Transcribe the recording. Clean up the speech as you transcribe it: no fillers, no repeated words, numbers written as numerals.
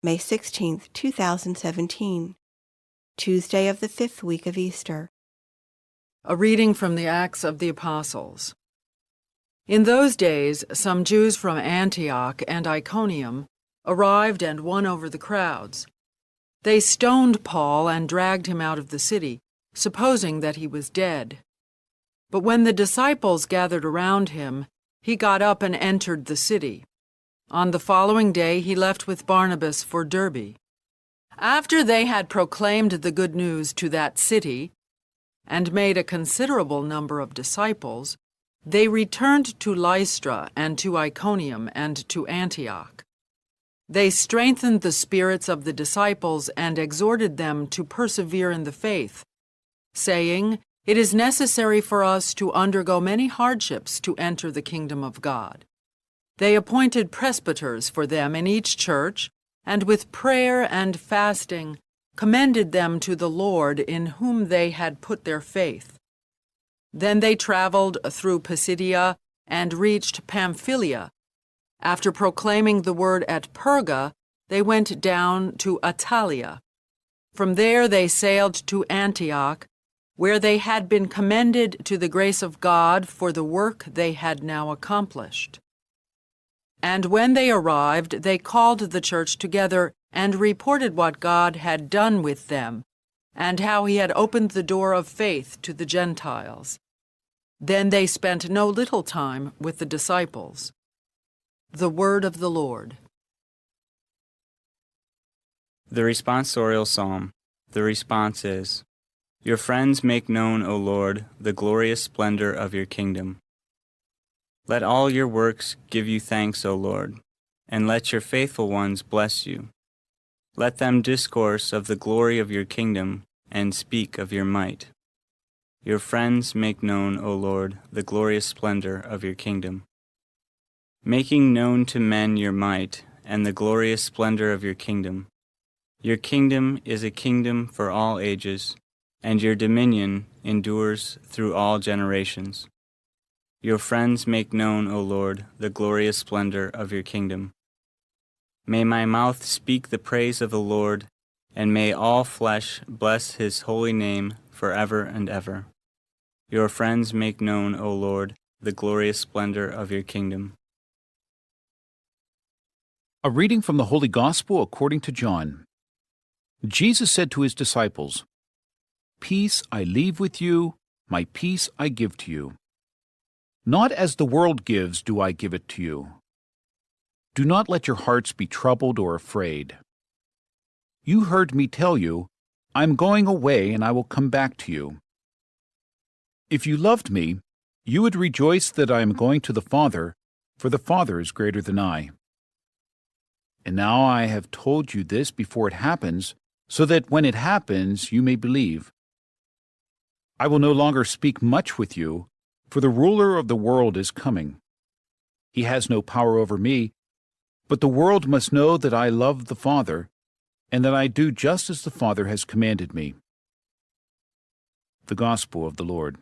May 16, 2017, Tuesday of the 5th week of Easter. A reading from the Acts of the Apostles. In those days, some Jews from Antioch and Iconium arrived and won over the crowds. They stoned Paul and dragged him out of the city, supposing that he was dead. But when the disciples gathered around him, he got up and entered the city. On the following day, he left with Barnabas for Derbe. After they had proclaimed the good news to that city and made a considerable number of disciples, they returned to Lystra and to Iconium and to Antioch. They strengthened the spirits of the disciples and exhorted them to persevere in the faith, saying, "It is necessary for us to undergo many hardships to enter the kingdom of God." They appointed presbyters for them in each church, and with prayer and fasting commended them to the Lord in whom they had put their faith. Then they traveled through Pisidia and reached Pamphylia. After proclaiming the word at Perga, they went down to Attalia. From there they sailed to Antioch, where they had been commended to the grace of God for the work they had now accomplished. And when they arrived, they called the church together and reported what God had done with them, and how he had opened the door of faith to the Gentiles. Then they spent no little time with the disciples. The word of the Lord. The responsorial psalm. The response is, "Your friends make known, O Lord, the glorious splendor of your kingdom. Let all your works give you thanks, O Lord, and let your faithful ones bless you. Let them discourse of the glory of your kingdom and speak of your might. Your friends make known, O Lord, the glorious splendor of your kingdom. Making known to men your might and the glorious splendor of your kingdom. Your kingdom is a kingdom for all ages, and your dominion endures through all generations. Your friends make known, O Lord, the glorious splendor of your kingdom. May my mouth speak the praise of the Lord, and may all flesh bless his holy name forever and ever. Your friends make known, O Lord, the glorious splendor of your kingdom." A reading from the Holy Gospel according to John. Jesus said to his disciples, "Peace I leave with you, my peace I give to you. Not as the world gives do I give it to you. Do not let your hearts be troubled or afraid. You heard me tell you, I am going away and I will come back to you. If you loved me, you would rejoice that I am going to the Father, for the Father is greater than I. And now I have told you this before it happens, so that when it happens you may believe. I will no longer speak much with you, for the ruler of the world is coming. He has no power over me, but the world must know that I love the Father, and that I do just as the Father has commanded me." The Gospel of the Lord.